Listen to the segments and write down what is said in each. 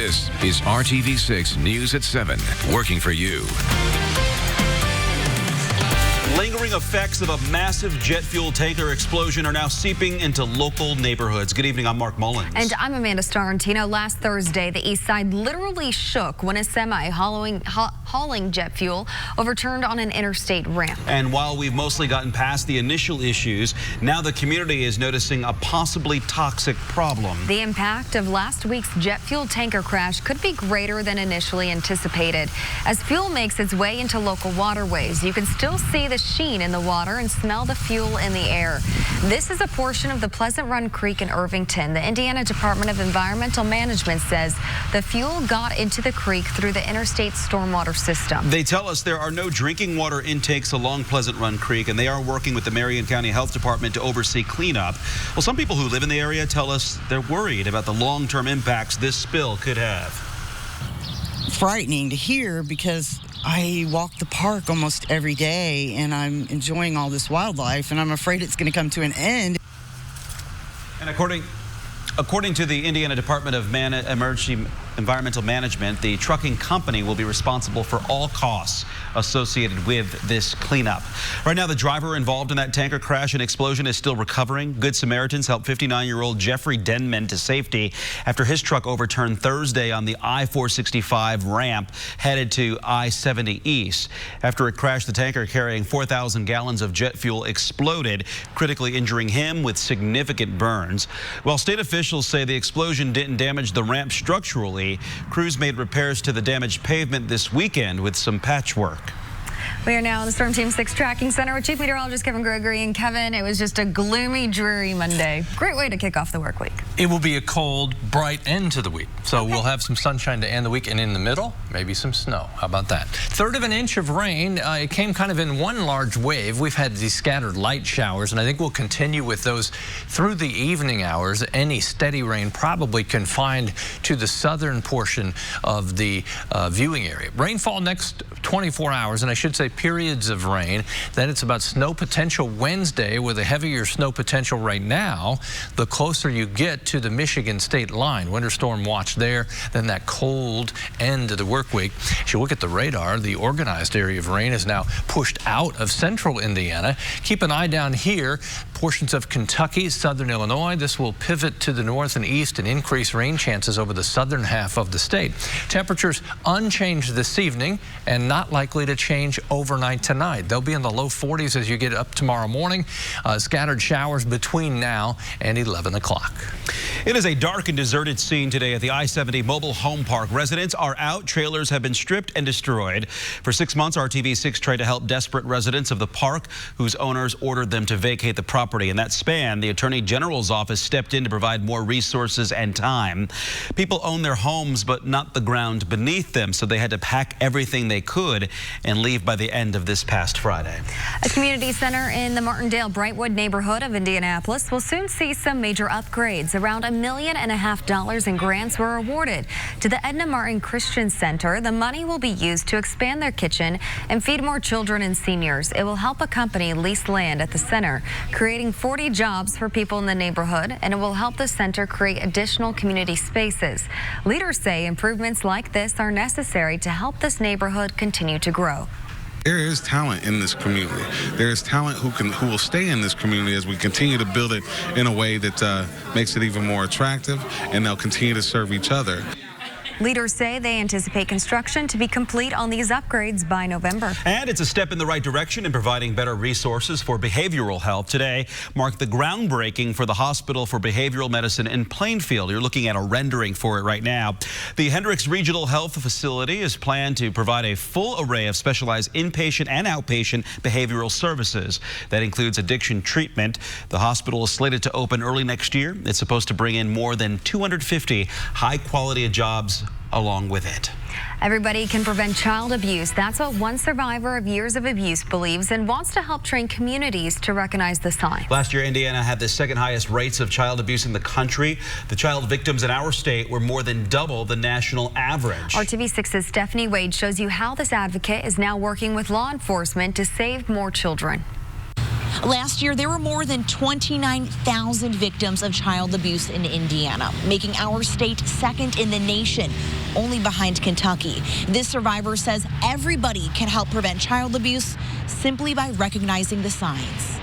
This is RTV6 News at 7, working for you. Lingering effects of a massive jet fuel tanker explosion are now seeping into local neighborhoods. Good evening, I'm Mark Mullins. And I'm Amanda Starantino. Last Thursday, the east side literally shook when a semi hauling jet fuel overturned on an interstate ramp. And while we've mostly gotten past the initial issues, now the community is noticing a possibly toxic problem. The impact of last week's jet fuel tanker crash could be greater than initially anticipated. As fuel makes its way into local waterways, you can still see the sheen in the water and smell the fuel in the air. This is a portion of the Pleasant Run Creek in Irvington. The Indiana Department of Environmental Management says the fuel got into the creek through the interstate stormwater system. They tell us there are no drinking water intakes along Pleasant Run Creek, and they are working with the Marion County Health Department to oversee cleanup. Well, some people who live in the area tell us they're worried about the long-term impacts this spill could have. Frightening to hear because I walk the park almost every day and I'm enjoying all this wildlife, and I'm afraid it's going to come to an end. And according to the Indiana Department of Emergency Environmental Management, the trucking company will be responsible for all costs associated with this cleanup. Right now, the driver involved in that tanker crash and explosion is still recovering. Good Samaritans helped 59-year-old Jeffrey Denman to safety after his truck overturned Thursday on the I-465 ramp headed to I-70 East. After it crashed, the tanker carrying 4,000 gallons of jet fuel exploded, critically injuring him with significant burns. While state officials say the explosion didn't damage the ramp structurally, crews made repairs to the damaged pavement this weekend with some patchwork. We are now in the Storm Team 6 Tracking Center with Chief Meteorologist Kevin Gregory. And Kevin, it was just a gloomy, dreary Monday. Great way to kick off the work week. It will be a cold, bright end to the week. So we'll have some sunshine to end the week, and in the middle, maybe some snow. How about that? Third of an inch of rain. It came kind of in one large wave. We've had these scattered light showers, and I think we'll continue with those through the evening hours. Any steady rain probably confined to the southern portion of the viewing area. Rainfall next 24 hours, and I should say periods of rain. Then it's about snow potential Wednesday with a heavier snow potential right now. The closer you get to the Michigan state line, winter storm watch there, then that cold end of the work week. As you look at the radar, the organized area of rain is now pushed out of central Indiana. Keep an eye down here, portions of Kentucky, southern Illinois. This will pivot to the north and east and increase rain chances over the southern half of the state. Temperatures unchanged this evening and not likely to change overnight tonight. They'll be in the low 40s as you get up tomorrow morning. Scattered showers between now and 11 o'clock. It is a dark and deserted scene today at the I-70 Mobile Home Park. Residents are out. Trailers have been stripped and destroyed. For 6 months, RTV6 tried to help desperate residents of the park whose owners ordered them to vacate the property. In that span, the Attorney General's office stepped in to provide more resources and time. People own their homes, but not the ground beneath them, so they had to pack everything they could and leave by the end of this past Friday. A community center in the Martindale-Brightwood neighborhood of Indianapolis will soon see some major upgrades. Around $1.5 million in grants were awarded to the Edna Martin Christian Center. The money will be used to expand their kitchen and feed more children and seniors. It will help a company lease land at the center, creating 40 jobs for people in the neighborhood, and it will help the center create additional community spaces. Leaders say improvements like this are necessary to help this neighborhood continue to grow. There is talent in this community. There is talent who will stay in this community as we continue to build it in a way that makes it even more attractive, and they'll continue to serve each other. Leaders say they anticipate construction to be complete on these upgrades by November. And it's a step in the right direction in providing better resources for behavioral health. Today marked the groundbreaking for the Hospital for Behavioral Medicine in Plainfield. You're looking at a rendering for it right now. The Hendricks Regional Health Facility is planned to provide a full array of specialized inpatient and outpatient behavioral services. That includes addiction treatment. The hospital is slated to open early next year. It's supposed to bring in more than 250 high-quality jobs along with it. Everybody can prevent child abuse. That's what one survivor of years of abuse believes and wants to help train communities to recognize the signs. Last year, Indiana had the second highest rates of child abuse in the country. The child victims in our state were more than double the national average. RTV6's Stephanie Wade shows you how this advocate is now working with law enforcement to save more children. Last year, there were more than 29,000 victims of child abuse in Indiana, making our state second in the nation. only behind Kentucky. This survivor says everybody can help prevent child abuse simply by recognizing the signs.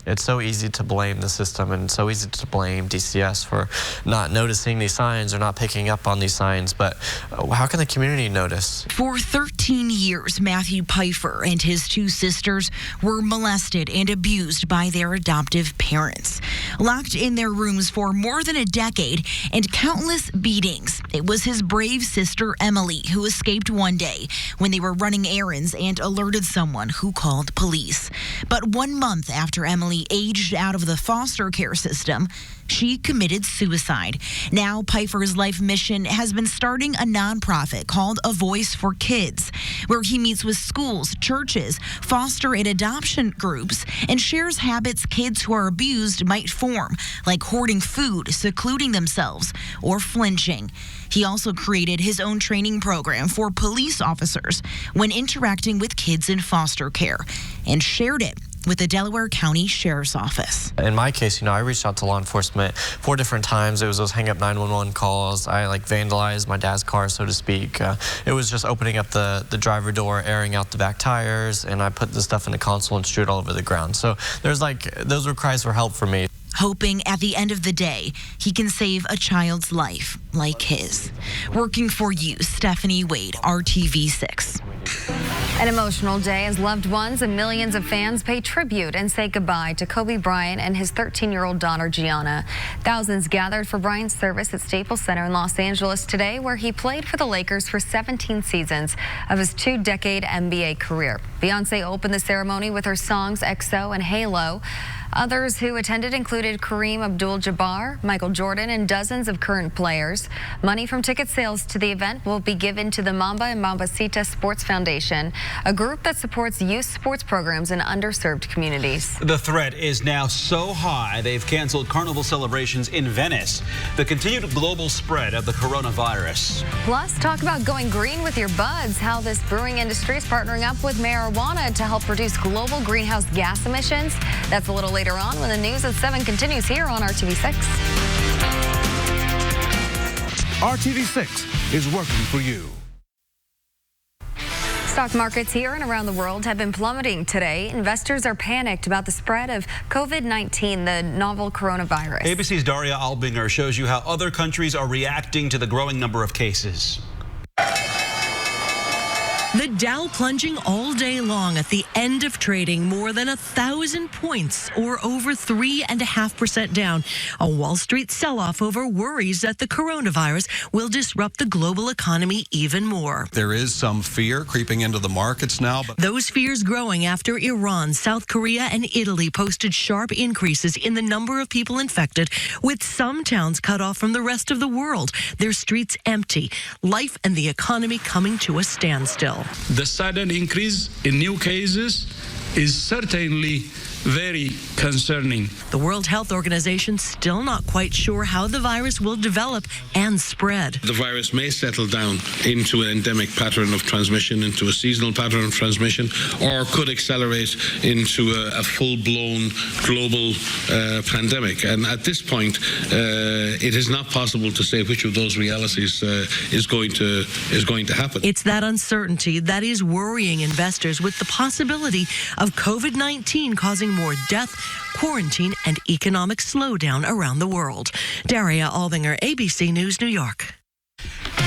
It's so easy to blame the system and so easy to blame DCS for not noticing these signs or not picking up on these signs, but how can the community notice? For 13 years, Matthew Pfeiffer and his two sisters were molested and abused by their adoptive parents. Locked in their rooms for more than a decade and countless beatings, it was his brave sister Emily who escaped one day when they were running errands and alerted someone who called police. But 1 month after Emily aged out of the foster care system, she committed suicide. Now, Pfeiffer's life mission has been starting a nonprofit called A Voice for Kids, where he meets with schools, churches, foster and adoption groups, and shares habits kids who are abused might form, like hoarding food, secluding themselves, or flinching. He also created his own training program for police officers when interacting with kids in foster care, and shared it with the Delaware County Sheriff's Office. In my case, I reached out to law enforcement 4 different times. It was those hang up 911 calls. I vandalized my dad's car, so to speak. It was just opening up the driver door, airing out the back tires, and I put the stuff in the console and strewed it all over the ground. So there's those were cries for help for me. Hoping at the end of the day, he can save a child's life like his. Working for you, Stephanie Wade, RTV6. An emotional day as loved ones and millions of fans pay tribute and say goodbye to Kobe Bryant and his 13-year-old daughter, Gianna. Thousands gathered for Bryant's service at Staples Center in Los Angeles today, where he played for the Lakers for 17 seasons of his 2-decade NBA career. Beyonce opened the ceremony with her songs XO and Halo. Others who attended included Kareem Abdul-Jabbar, Michael Jordan, and dozens of current players. Money from ticket sales to the event will be given to the Mamba and Mambacita Sports Foundation, a group that supports youth sports programs in underserved communities. The threat is now so high they've canceled carnival celebrations in Venice. The continued global spread of the coronavirus. Plus, talk about going green with your buds, how this brewing industry is partnering up with marijuana to help reduce global greenhouse gas emissions. That's a little later on when the news at 7 continues here on RTV6. RTV6 is working for you. Stock markets here and around the world have been plummeting today. Investors are panicked about the spread of COVID-19, the novel coronavirus. ABC's Daria Albinger shows you how other countries are reacting to the growing number of cases. The Dow plunging all day long at the end of trading, more than 1,000 points or over 3.5% down. A Wall Street sell-off over worries that the coronavirus will disrupt the global economy even more. There is some fear creeping into the markets now. But those fears growing after Iran, South Korea, and Italy posted sharp increases in the number of people infected, with some towns cut off from the rest of the world, their streets empty, life and the economy coming to a standstill. The sudden increase in new cases is certainly very concerning. The World Health Organization still not quite sure how the virus will develop and spread. The virus may settle down into an endemic pattern of transmission, into a seasonal pattern of transmission, or could accelerate into a full-blown global pandemic. And at this point, it is not possible to say which of those realities is going to happen. It's that uncertainty that is worrying investors, with the possibility of COVID-19 causing more death, quarantine, and economic slowdown around the world. Daria Albinger, ABC News, New York.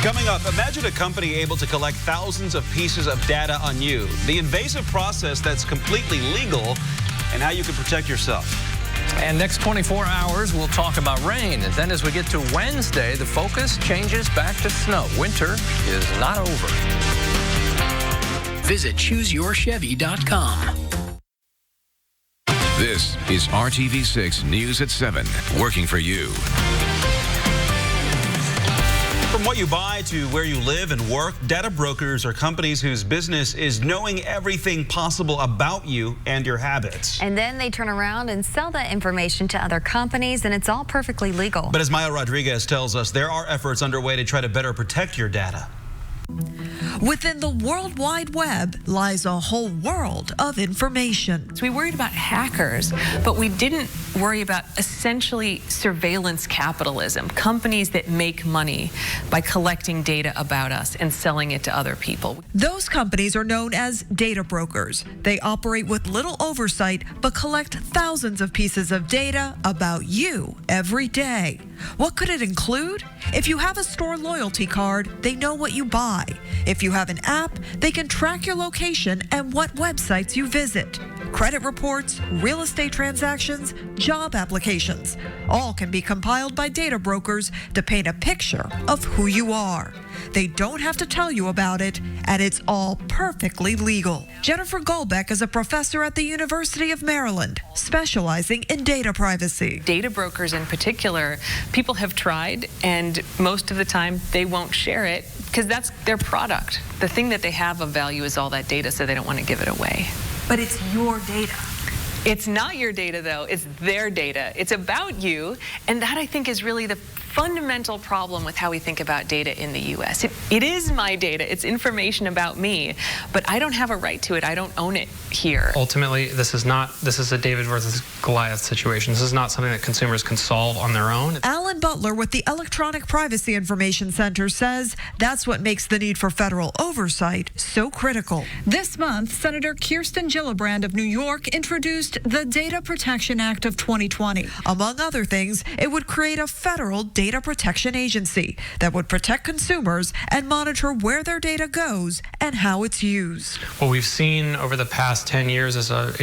Coming up, imagine a company able to collect thousands of pieces of data on you, the invasive process that's completely legal, and how you can protect yourself. And next 24 hours, we'll talk about rain. And then as we get to Wednesday, the focus changes back to snow. Winter is not over. Visit ChooseYourChevy.com. This is RTV6 News at 7, working for you. From what you buy to where you live and work, data brokers are companies whose business is knowing everything possible about you and your habits. And then they turn around and sell that information to other companies, and it's all perfectly legal. But as Maya Rodriguez tells us, there are efforts underway to try to better protect your data. Within the World Wide Web lies a whole world of information. So we worried about hackers, but we didn't worry about essentially surveillance capitalism, companies that make money by collecting data about us and selling it to other people. Those companies are known as data brokers. They operate with little oversight, but collect thousands of pieces of data about you every day. What could it include? If you have a store loyalty card, they know what you buy. If you have an app, they can track your location and what websites you visit. Credit reports, real estate transactions, job applications, all can be compiled by data brokers to paint a picture of who you are. They don't have to tell you about it, and it's all perfectly legal. Jennifer Golbeck is a professor at the University of Maryland, specializing in data privacy. Data brokers in particular, people have tried, and most of the time they won't share it because that's their product. The thing that they have of value is all that data, so they don't want to give it away. But it's your data. It's not your data, though. It's their data. It's about you, and that, I think, is really the fundamental problem with how we think about data in the U.S. It is my data. It's information about me, but I don't have a right to it. I don't own it here. Ultimately, this is a David versus Goliath situation. This is not something that consumers can solve on their own. Alan Butler with the Electronic Privacy Information Center says that's what makes the need for federal oversight so critical. This month, Senator Kirsten Gillibrand of New York introduced the Data Protection Act of 2020. Among other things, it would create a federal data protection agency that would protect consumers and monitor where their data goes and how it's used. What we've seen over the past 10 years is an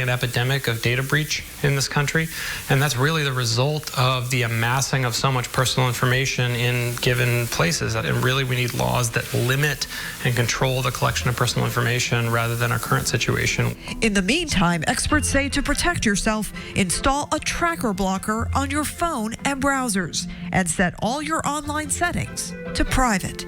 epidemic of data breach in this country, and that's really the result of the amassing of so much personal information in given places. And really, we need laws that limit and control the collection of personal information rather than our current situation. In the meantime, experts say to protect yourself, install a tracker blocker on your phone and browsers and set all your online settings to private.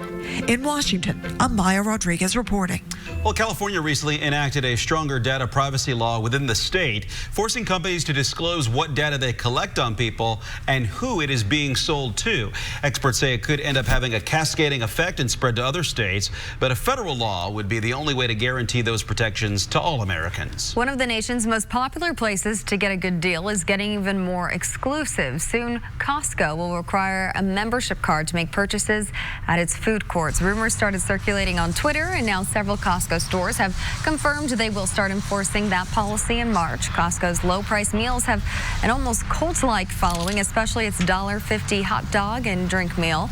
In Washington, I'm Maya Rodriguez reporting. Well, California recently enacted a stronger data privacy law within the state, forcing companies to disclose what data they collect on people and who it is being sold to. Experts say it could end up having a cascading effect and spread to other states, but a federal law would be the only way to guarantee those protections to all Americans. One of the nation's most popular places to get a good deal is getting even more exclusive. Soon, Costco will require a membership card to make purchases at its food courts. Rumors started circulating on Twitter, and now several Costco stores have confirmed they will start enforcing that policy in March. Costco's low-price meals have an almost cult-like following, especially its $1.50 hot dog and drink meal.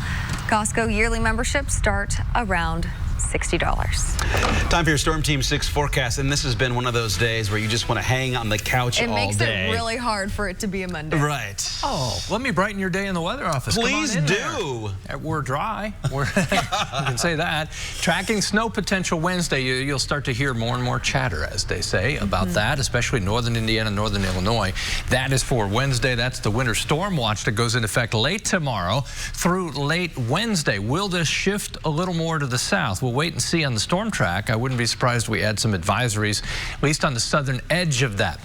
Costco yearly memberships start around $60. Time for your Storm Team 6 forecast, and this has been one of those days where you just want to hang on the couch all day. It makes it really hard for it to be a Monday. Right. Oh, let me brighten your day in the weather office. Please do. We're dry. You can say that. Tracking snow potential Wednesday. You'll start to hear more and more chatter, as they say, about that, especially northern Indiana, northern Illinois. That is for Wednesday. That's the winter storm watch that goes into effect late tomorrow through late Wednesday. Will this shift a little more to the south? We'll wait and see on the storm track. I wouldn't be surprised if we add some advisories, at least on the southern edge of that.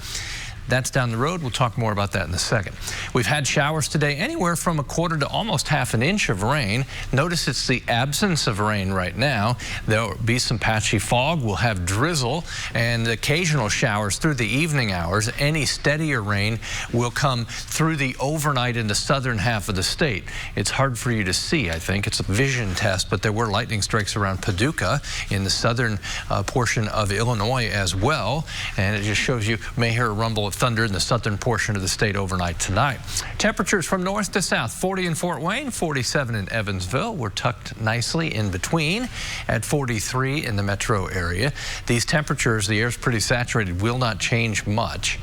That's down the road. We'll talk more about that in a second. We've had showers today, anywhere from a quarter to almost half an inch of rain. Notice it's the absence of rain right now. There'll be some patchy fog. We'll have drizzle and occasional showers through the evening hours. Any steadier rain will come through the overnight in the southern half of the state. It's hard for you to see, I think. It's a vision test, but there were lightning strikes around Paducah in the southern portion of Illinois as well. And it just shows you may hear a rumble of thunder in the southern portion of the state overnight tonight. Temperatures from north to south, 40 in Fort Wayne, 47 in Evansville. We're tucked nicely in between at 43 in the metro area. These temperatures, the air's pretty saturated, will not change much,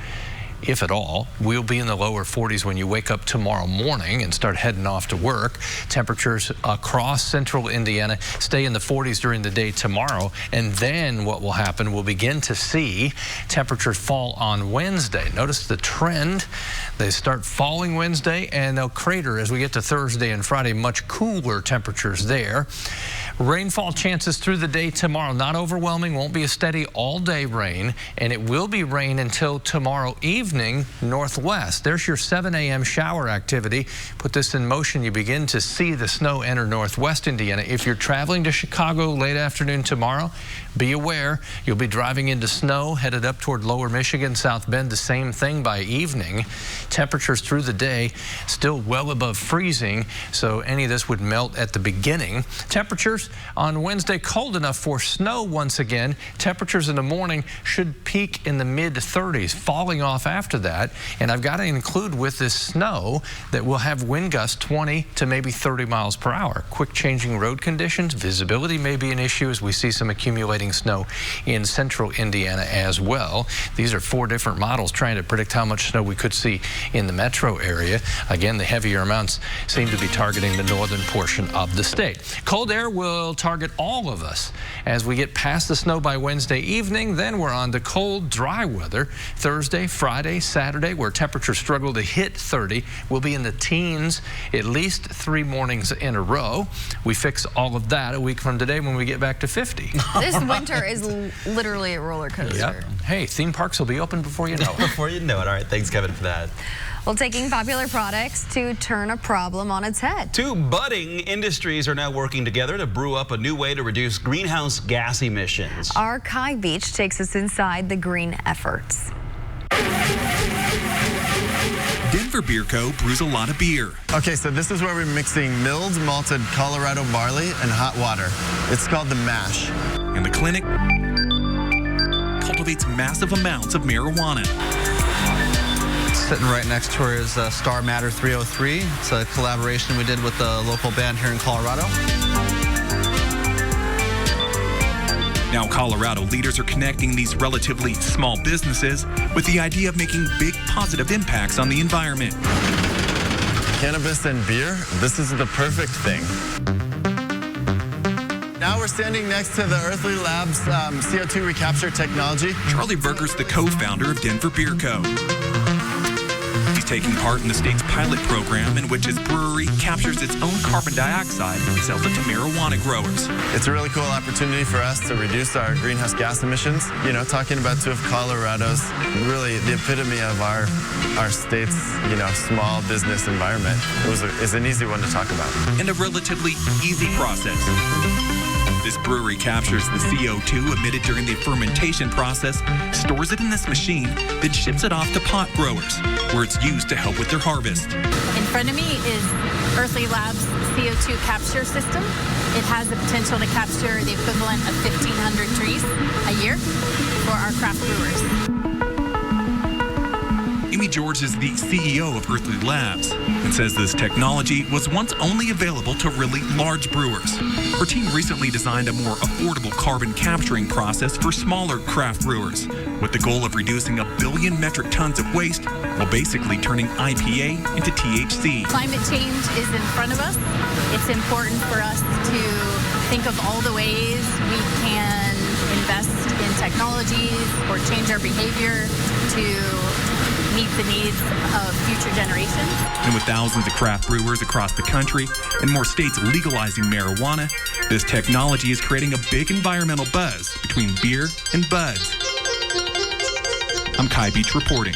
if at all. We'll be in the lower 40s when you wake up tomorrow morning and start heading off to work. Temperatures across central Indiana stay in the 40s during the day tomorrow, and then what will happen, we'll begin to see temperatures fall on Wednesday. Notice the trend. They start falling Wednesday, and they'll crater as we get to Thursday and Friday. Much cooler temperatures there. Rainfall chances through the day tomorrow, not overwhelming, won't be a steady all-day rain, and it will be rain until tomorrow evening. evening northwest. There's your 7 a.m. shower activity. Put this in motion, you begin to see the snow enter northwest Indiana. If you're traveling to Chicago late afternoon tomorrow, be aware you'll be driving into snow headed up toward lower Michigan, South Bend. The same thing by evening. Temperatures through the day still well above freezing, so any of this would melt at the beginning. Temperatures on Wednesday cold enough for snow once again. Temperatures in the morning should peak in the mid-30s, falling off after that. And I've got to include with this snow that we'll have wind gusts 20 to maybe 30 miles per hour. Quick changing road conditions. Visibility may be an issue as we see some accumulating snow in central Indiana as well. These are 4 different models trying to predict how much snow we could see in the metro area. Again, the heavier amounts seem to be targeting the northern portion of the state. Cold air will target all of us as we get past the snow by Wednesday evening. Then we're on to cold, dry weather Thursday, Friday, Saturday, where temperatures struggle to hit 30. We'll be in the teens at least 3 mornings in a row. We fix all of that a week from today when we get back to 50. This winter is literally a roller coaster. Yep. Hey, theme parks will be open before you know it. Before you know it. All right, thanks, Kevin, for that. Well, taking popular products to turn a problem on its head. 2 budding industries are now working together to brew up a new way to reduce greenhouse gas emissions. Our Kai Beach takes us inside the green efforts. Denver Beer Co. brews a lot of beer. Okay, so this is where we're mixing milled malted Colorado barley and hot water. It's called the mash. And the clinic cultivates massive amounts of marijuana. Sitting right next to her is Star Matter 303. It's a collaboration we did with a local band here in Colorado. Now Colorado leaders are connecting these relatively small businesses with the idea of making big positive impacts on the environment. Cannabis and beer, this is the perfect thing. Now we're standing next to the Earthly Labs CO2 recapture technology. Charlie Berger's the co-founder of Denver Beer Co. He's taking part in the state's pilot program in which his brewery captures its own carbon dioxide and sells it to marijuana growers. It's a really cool opportunity for us to reduce our greenhouse gas emissions. You know, talking about 2 of Colorado's, really the epitome of our state's, small business environment. It's an easy one to talk about. And a relatively easy process. This brewery captures the CO2 emitted during the fermentation process, stores it in this machine, then ships it off to pot growers, where it's used to help with their harvest. In front of me is Earthly Labs CO2 capture system. It has the potential to capture the equivalent of 1,500 trees a year for our craft brewers. Amy George is the CEO of Earthly Labs and says this technology was once only available to really large brewers. Her team recently designed a more affordable carbon capturing process for smaller craft brewers, with the goal of reducing 1 billion metric tons of waste while basically turning IPA into THC. Climate change is in front of us. It's important for us to think of all the ways we can invest in technologies or change our behavior to meet the needs of future generations. And with thousands of craft brewers across the country and more states legalizing marijuana, this technology is creating a big environmental buzz between beer and buds. I'm Kai Beach reporting.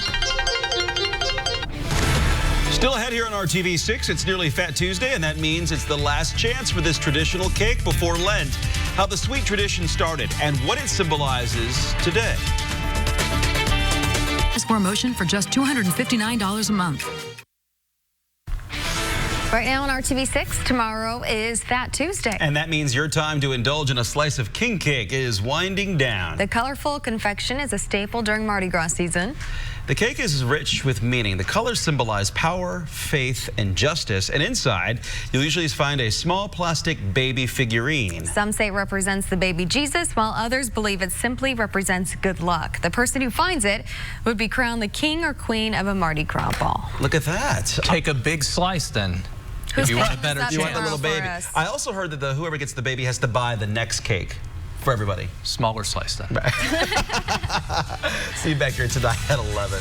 Still ahead here on RTV6, it's nearly Fat Tuesday, and that means it's the last chance for this traditional cake before Lent. How the sweet tradition started and what it symbolizes today. Promotion for just $259 a month. Right now on RTV6, tomorrow is Fat Tuesday. And that means your time to indulge in a slice of king cake is winding down. The colorful confection is a staple during Mardi Gras season. The cake is rich with meaning. The colors symbolize power, faith, and justice. And inside, you'll usually find a small plastic baby figurine. Some say it represents the baby Jesus, while others believe it simply represents good luck. The person who finds it would be crowned the king or queen of a Mardi Gras ball. Look at that. Take a big slice then. If you want a better chance. You want the little baby. I also heard that whoever gets the baby has to buy the next cake for everybody. Smaller slice then. See you back here tonight at 11.